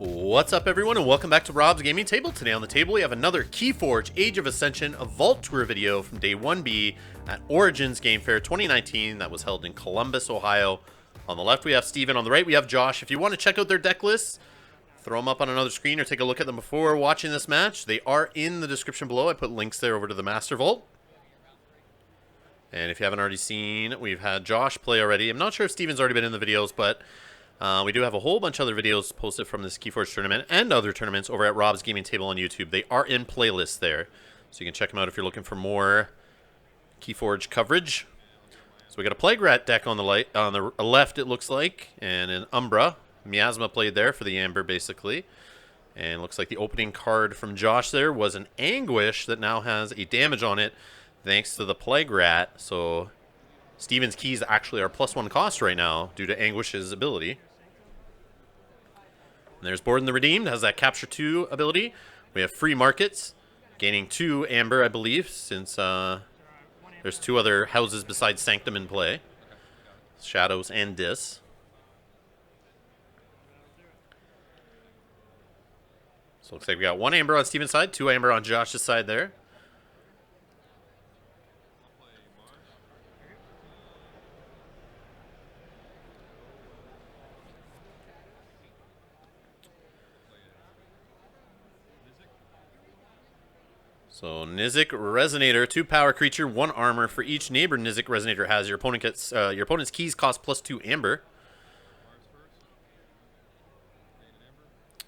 What's up, everyone, and welcome back to Rob's Gaming Table. Today on the table we have another KeyForge Age of Ascension, a Vault Tour video from Day 1B at Origins Game Fair 2019 that was held in Columbus, Ohio. On the left we have Steven, on the right we have Josh. If you want to check out their deck lists, throw them up on another screen or take a look at them before watching this match. They are in the description below. I put links there over to the Master Vault. And if you haven't already seen, we've had Josh play already. I'm not sure if Steven's already been in the videos, but we do have a whole bunch of other videos posted from this KeyForge tournament and other tournaments over at Rob's Gaming Table on YouTube. They are in playlists there, so you can check them out if you're looking for more KeyForge coverage. So we got a Plague Rat deck on the left, it looks like, and an Umbra. Miasma played there for the Amber, basically. And it looks like the opening card from Josh there was an Anguish that now has a damage on it thanks to the Plague Rat. So Steven's keys actually are +1 cost right now due to Anguish's ability. And there's Board in the Redeemed, has that Capture 2 ability. We have Free Markets, gaining 2 Amber, I believe, since there's 2 other houses besides Sanctum in play. Shadows and Dis. So it looks like we got 1 Amber on Steven's side, 2 Amber on Josh's side there. So Nizik Resonator, 2 power creature, 1 armor. For each neighbor Nizik Resonator has, your opponent's keys cost +2 Amber.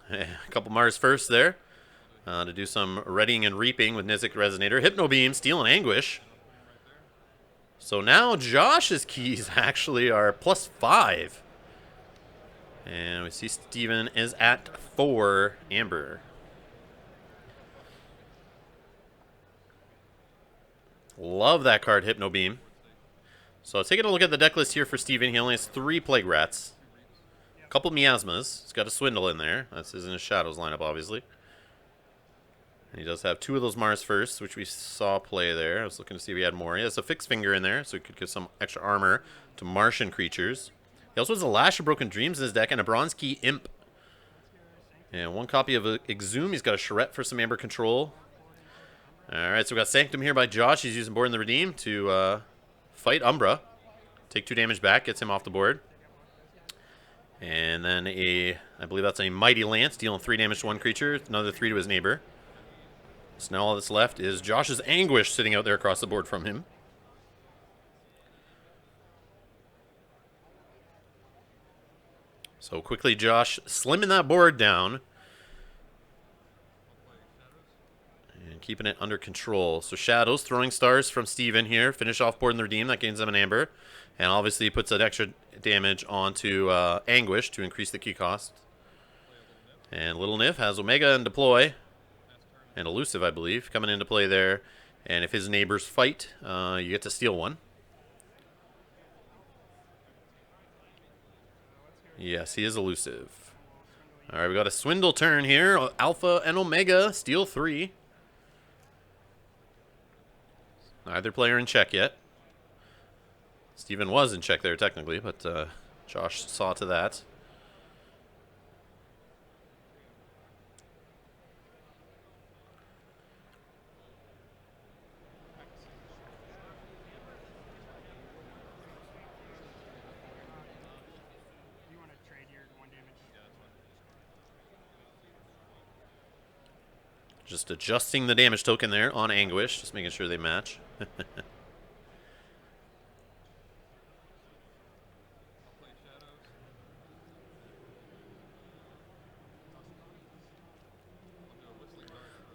A couple Mars first there to do some readying and reaping with Nizik Resonator. Hypno Beam, Steel and Anguish. So now Josh's keys actually are +5. And we see Steven is at 4 Amber. Love that card, Hypno Beam. So taking a look at the deck list here for Steven, he only has 3 Plague Rats. A couple Miasmas. He's got a Swindle in there. That's in his Shadows lineup, obviously. And he does have 2 of those Mars Firsts, which we saw play there. I was looking to see if he had more. He has a Fixed Finger in there, so he could give some extra armor to Martian creatures. He also has a Lash of Broken Dreams in his deck and a Bronze Key Imp. And 1 copy of Exhume. He's got a Charette for some Amber control. Alright, so we got Sanctum here by Josh. He's using Board in the Redeem to fight Umbra. Take 2 damage back, gets him off the board. And then I believe that's a Mighty Lance, dealing 3 damage to 1 creature, another 3 to his neighbor. So now all that's left is Josh's Anguish sitting out there across the board from him. So quickly Josh slimming that board down. Keeping it under control. So Shadows, Throwing Stars from Steven here. Finish off Board in the Redeem. That gains them an Amber. And obviously puts that extra damage onto Anguish to increase the key cost. And Little Nif has Omega and Deploy. And Elusive, I believe, coming into play there. And if his neighbors fight, you get to steal 1. Yes, he is Elusive. Alright, we got a Swindle turn here. Alpha and Omega, steal 3. Neither player in check yet. Steven was in check there technically, but Josh saw to that. Just adjusting the damage token there on Anguish, just making sure they match.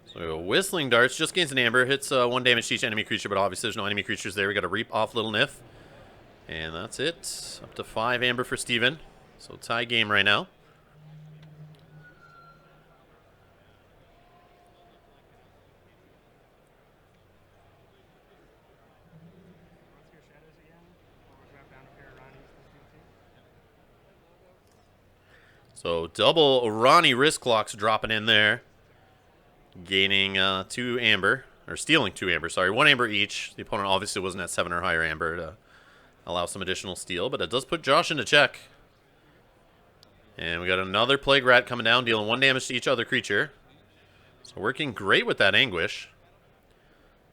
So Whistling Darts just gains an Amber, hits 1 damage to each enemy creature, but obviously there's no enemy creatures there. We got to reap off Little Nif. And that's it. Up to 5 Amber for Steven. So tie game right now. So double Ronnie Wrist Clocks dropping in there. Gaining 2 Amber. Or stealing 2 Amber, sorry. 1 Amber each. The opponent obviously wasn't at 7 or higher Amber to allow some additional steal. But it does put Josh into check. And we got another Plague Rat coming down, dealing 1 damage to each other creature. So working great with that Anguish.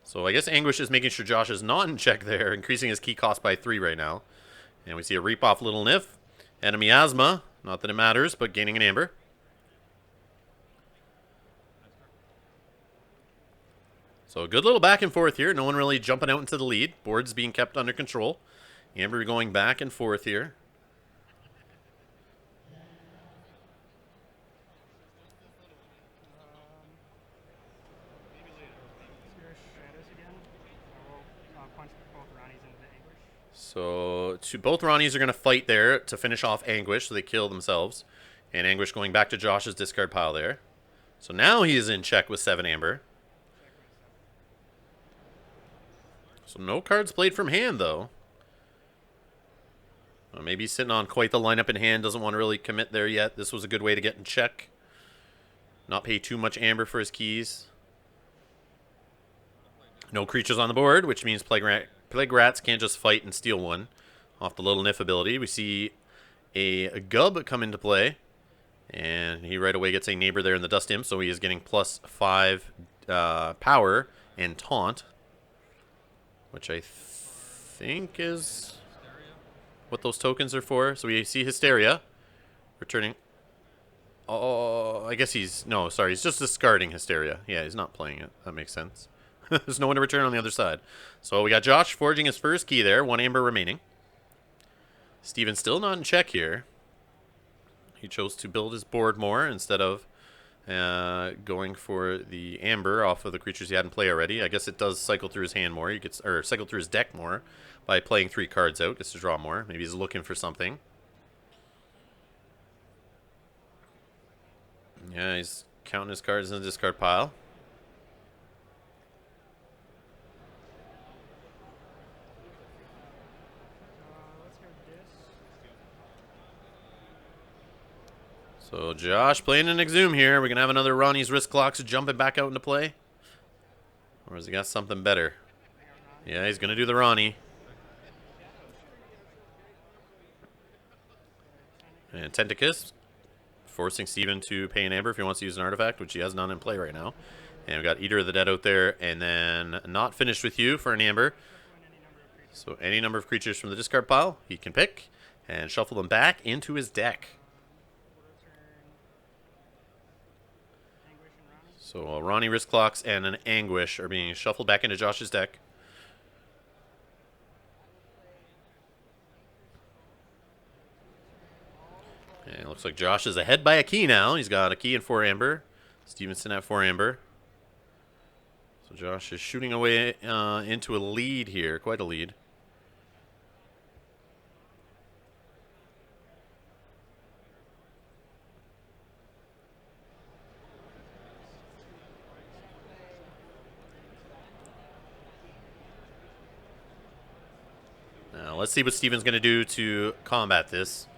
So I guess Anguish is making sure Josh is not in check there, increasing his key cost by 3 right now. And we see a Reap off Little Nif. Enemy Asthma, not that it matters, but gaining an Amber. So a good little back and forth here. No one really jumping out into the lead. Board's being kept under control. Amber going back and forth here. So both Ronnies are going to fight there to finish off Anguish, so they kill themselves. And Anguish going back to Josh's discard pile there. So now he is in check with 7 Amber. So no cards played from hand, though. Well, maybe he's sitting on quite the lineup in hand, doesn't want to really commit there yet. This was a good way to get in check. Not pay too much Amber for his keys. No creatures on the board, which means Plague Rats can't just fight and steal one off the Little Nif ability. We see a Gub come into play, and he right away gets a neighbor there in the Dust Imp, so he is getting +5 power and taunt, which I think is what those tokens are for. So we see Hysteria returning. Oh, I guess he's just discarding Hysteria. Yeah, he's not playing it. That makes sense. There's no one to return on the other side. So we got Josh forging his first key there. 1 Amber remaining. Steven still not in check here. He chose to build his board more instead of going for the Amber off of the creatures he had in play already. I guess it does cycle through his hand more. He gets, or cycle through his deck more by playing 3 cards out. Gets to draw more. Maybe he's looking for something. Yeah, he's counting his cards in the discard pile. So Josh playing an Exhume here. We're going to have another Ronnie's Wrist Clocks jumping back out into play. Or has he got something better? Yeah, he's going to do the Ronnie. And Tentacus, forcing Steven to pay an Amber if he wants to use an artifact, which he has none in play right now. And we've got Eater of the Dead out there, and then Not Finished With You for an Amber. So any number of creatures from the discard pile he can pick and shuffle them back into his deck. So a Ronnie Wrist Clocks and an Anguish are being shuffled back into Josh's deck. And it looks like Josh is ahead by a key now. He's got a key and 4 Amber. Stevenson at 4 Amber. So Josh is shooting away into a lead here. Quite a lead. Now let's see what Steven's going to do to combat this.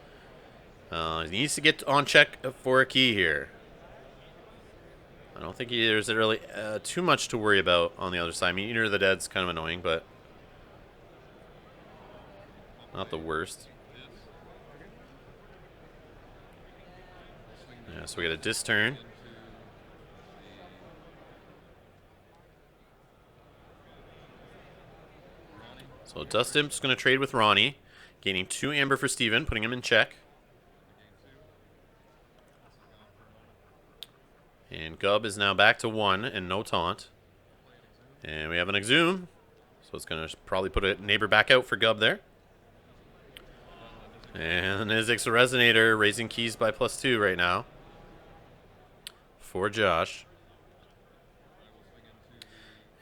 He needs to get on check for a key here. I don't think there's really too much to worry about on the other side. I mean, Eater of the Dead's kind of annoying, but not the worst. Yeah, so we got a Dis turn. So Dust Imp's going to trade with Ronnie, gaining 2 Amber for Steven, putting him in check. And Gub is now back to 1 and no taunt. And we have an Exhume, so it's going to probably put a neighbor back out for Gub there. And Izzix Resonator raising keys by +2 right now for Josh.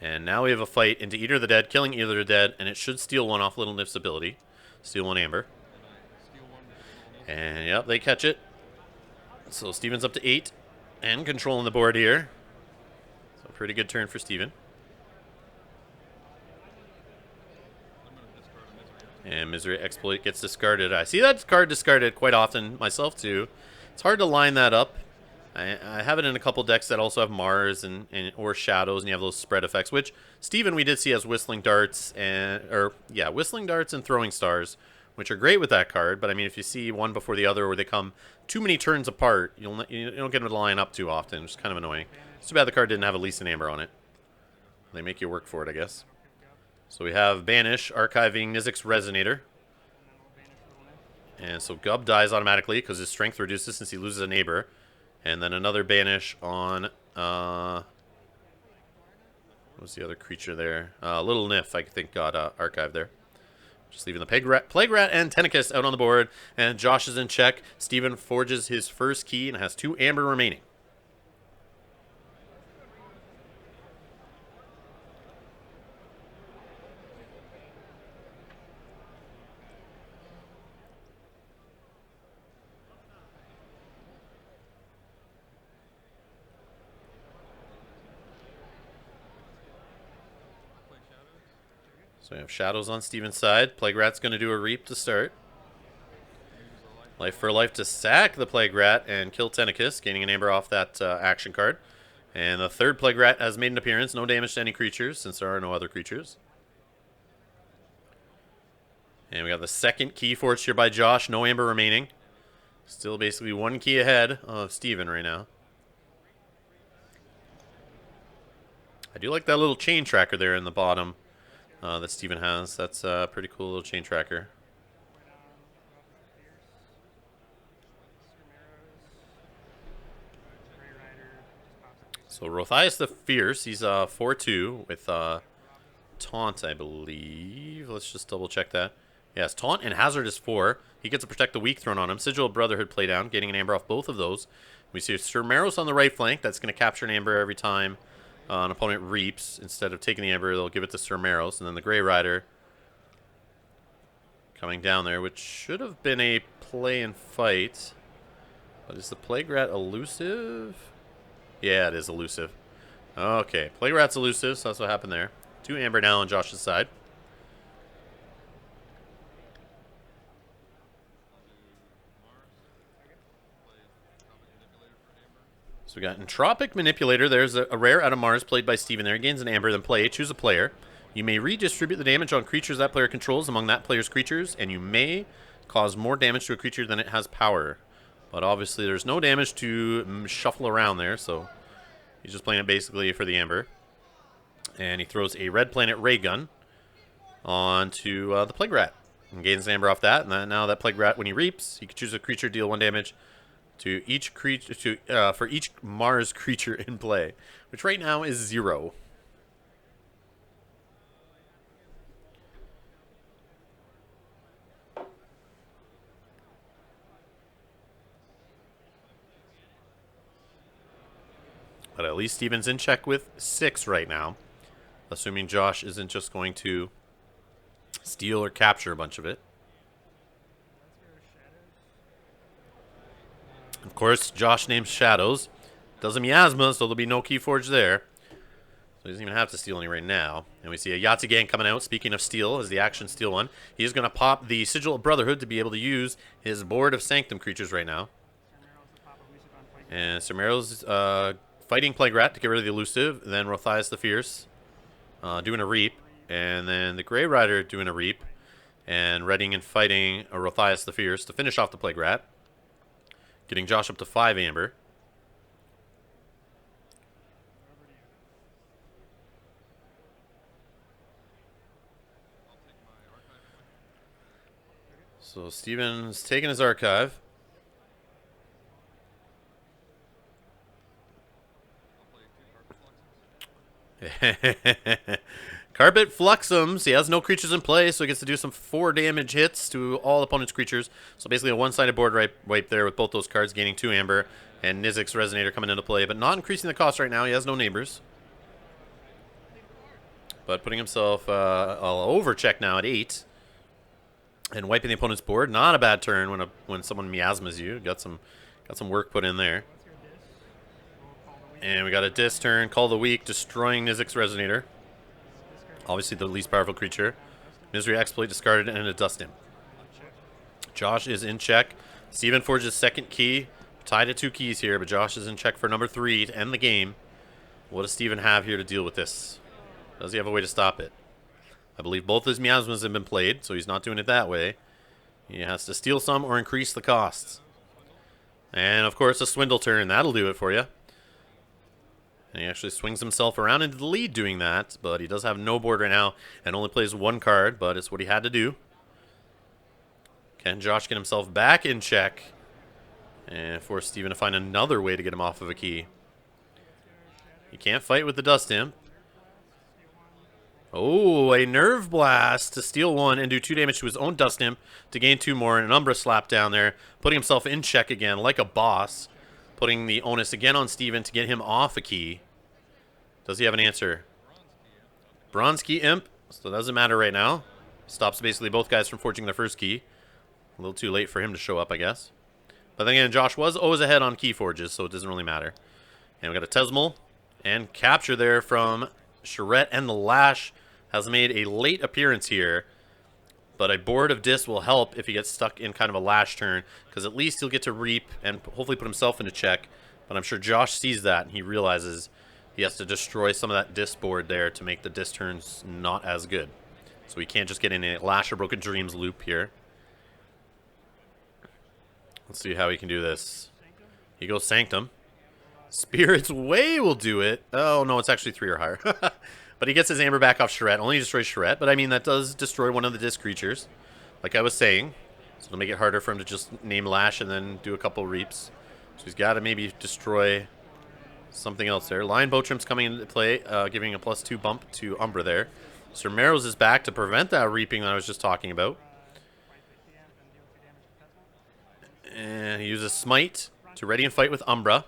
And now we have a fight into Eater of the Dead, killing Eater of the Dead, and it should steal 1 off Little Nif's ability. Steal 1 Amber. And yep, they catch it. So Steven's up to 8 and controlling the board here. So pretty good turn for Steven. And Misery Exploit gets discarded. I see that card discarded quite often myself too. It's hard to line that up. I have it in a couple decks that also have Mars or Shadows, and you have those spread effects, which Steven we did see as Whistling Darts and Whistling Darts and Throwing Stars which are great with that card. But I mean, if you see one before the other, or they come too many turns apart, you don't get them to line up too often. It's kind of annoying. It's too bad the card didn't have a Lease and Amber on it. They make you work for it, I guess. So we have Banish, archiving Nizik's Resonator. And so Gub dies automatically because his strength reduces since he loses a neighbor. And then another Banish on... what was the other creature there? Little Nif, I think, got archived there. Just leaving the Plague Rat and Tentacus out on the board. And Josh is in check. Steven forges his first key and has 2 Amber remaining. So we have Shadows on Steven's side. Plague Rat's going to do a Reap to start. Life for Life to sack the Plague Rat and kill Tentacus, gaining an Amber off that action card. And the third Plague Rat has made an appearance. No damage to any creatures, since there are no other creatures. And we got the second key forged here by Josh. No Amber remaining. Still basically 1 key ahead of Steven right now. I do like that little chain tracker there in the bottom. That Steven has. That's a pretty cool little chain tracker. So Rothias the Fierce, he's 4-2 with Taunt, I believe. Let's just double check that. Yes, Taunt and Hazard is 4. He gets to protect the weak thrown on him. Sigil of Brotherhood play down, getting an Amber off both of those. We see Surmeros on the right flank. That's going to capture an Amber every time an opponent reaps. Instead of taking the Amber, they'll give it to Surmeros. And then the Grey Rider coming down there, which should have been a play and fight. But is the Plague Rat elusive? Yeah, it is elusive. Okay, Plague Rat's elusive, so that's what happened there. 2 Amber now on Josh's side. So we got Entropic Manipulator. There's a rare out of Mars played by Steven there. Gains an Amber, then play. Choose a player. You may redistribute the damage on creatures that player controls among that player's creatures, and you may cause more damage to a creature than it has power. But obviously there's no damage to shuffle around there, so he's just playing it basically for the Amber. And he throws a Red Planet Ray Gun onto the Plague Rat and gains an Amber off that. And then now that Plague Rat, when he reaps, he can choose a creature, deal 1 damage to each creature for each Mars creature in play, which right now is 0. But at least Steven's in check with 6 right now, assuming Josh isn't just going to steal or capture a bunch of it. Of course, Josh names Shadows. Does a Miasma, so there'll be no KeyForge there. So he doesn't even have to steal any right now. And we see a Yahtzee Gang coming out. Speaking of steal, as the action steal one. He is going to pop the Sigil of Brotherhood to be able to use his board of Sanctum creatures right now. And Surmero's fighting Plague Rat to get rid of the elusive. Then Rothias the Fierce doing a Reap. And then the Grey Rider doing a Reap. And readying and fighting a Rothias the Fierce to finish off the Plague Rat. Getting Josh up to 5 Amber. So Steven's taking his archive. Carpet Fluxums. He has no creatures in play, so he gets to do some 4 damage hits to all opponent's creatures. So basically a one-sided board wipe there with both those cards, gaining 2 Amber, and Nizik's Resonator coming into play, but not increasing the cost right now. He has no neighbors. But putting himself over check now at 8. And wiping the opponent's board. Not a bad turn when someone miasmas you. Got some work put in there. And we got a Dis turn, Call the Weak, destroying Nizik's Resonator. Obviously the least powerful creature. Misery Exploit discarded and a Dust Him. Josh is in check. Steven forges second key. Tied at 2 keys here, but Josh is in check for number 3 to end the game. What does Steven have here to deal with this? Does he have a way to stop it? I believe both his miasmas have been played, so he's not doing it that way. He has to steal some or increase the costs. And, of course, a swindle turn. That'll do it for you. And he actually swings himself around into the lead doing that, but he does have no board right now and only plays one card, but it's what he had to do. Can Josh get himself back in check and force Steven to find another way to get him off of a key? He can't fight with the Dust Imp. Oh, a Nerve Blast to steal one and do 2 damage to his own Dust Imp to gain 2 more, and an Umbra slap down there, putting himself in check again like a boss, putting the onus again on Steven to get him off a key. Does he have an answer? Bronze Key Imp, so it doesn't matter right now. Stops basically both guys from forging their first key. A little too late for him to show up, I guess. But then again, Josh was always ahead on KeyForges, so it doesn't really matter. And we got a Tesmal and capture there from Charette, and the Lash has made a late appearance here. But a board of Dis will help if he gets stuck in kind of a Lash turn, because at least he'll get to reap and hopefully put himself into check. But I'm sure Josh sees that and he realizes he has to destroy some of that Dis board there to make the Dis turns not as good. So he can't just get in a Lash or Broken Dreams loop here. Let's see how he can do this. He goes Sanctum. Spirit's Way will do it. Oh, no, it's actually 3 or higher. But he gets his Amber back off Charette. Only destroys Charette, but I mean, that does destroy one of the Disc creatures, like I was saying. So it'll make it harder for him to just name Lash and then do a couple reaps. So he's got to maybe destroy something else there. Lion Bowtrim's coming into play, giving a +2 bump to Umbra there. Sir Meros is back to prevent that reaping that I was just talking about. And he uses Smite to ready and fight with Umbra.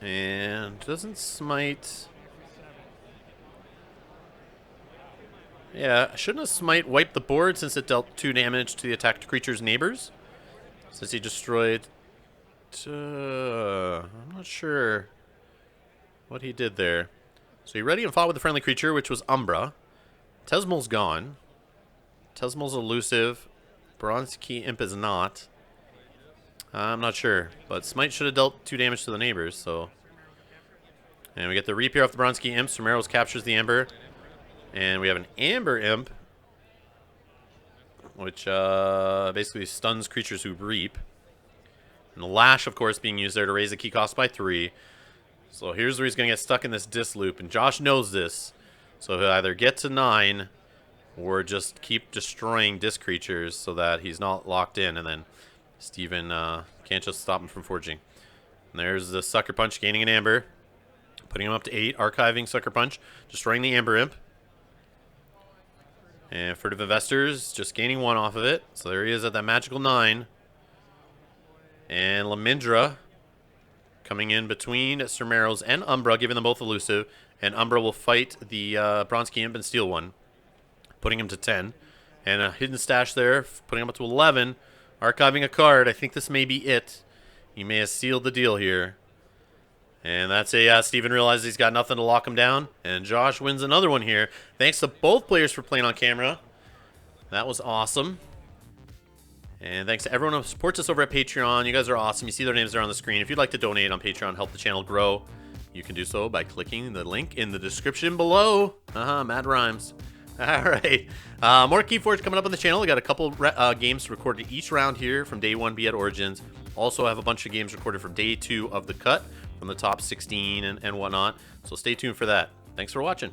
And doesn't Smite... Yeah, shouldn't a Smite wipe the board since it dealt 2 damage to the attacked creature's neighbors? Since he destroyed... I'm not sure what he did there. So he ready and fought with the friendly creature, which was Umbra. Tesmal's gone. Tesmal's elusive. Bronze Key Imp is not. I'm not sure. But Smite should have dealt 2 damage to the neighbors, so... And we get the reap here off the Bronze Key Imp. Someros captures the Amber. And we have an Amber Imp, which basically stuns creatures who reap. And the Lash, of course, being used there to raise the key cost by 3. So here's where he's going to get stuck in this Dis loop. And Josh knows this. So he'll either get to 9 or just keep destroying Dis creatures so that he's not locked in. And then Steven can't just stop him from forging. And there's the Sucker Punch gaining an Amber. Putting him up to 8. Archiving Sucker Punch. Destroying the Amber Imp. And Furtive Investors just gaining 1 off of it. So there he is at that magical 9. And Lamindra coming in between Sir Meros and Umbra, giving them both elusive. And Umbra will fight the Bronze Key Imp and steal 1, putting him to 10. And a hidden stash there, putting him up to 11. Archiving a card. I think this may be it. He may have sealed the deal here. And that's a Steven realizes he's got nothing to lock him down. And Josh wins another one here. Thanks to both players for playing on camera. That was awesome. And thanks to everyone who supports us over at Patreon. You guys are awesome. You see their names there on the screen. If you'd like to donate on Patreon, help the channel grow, you can do so by clicking the link in the description below. Mad rhymes. All right. More KeyForge coming up on the channel. We got a couple games recorded each round here from day 1B at Origins. Also have a bunch of games recorded from day 2 of the cut, from the top 16 and whatnot. So stay tuned for that. Thanks for watching.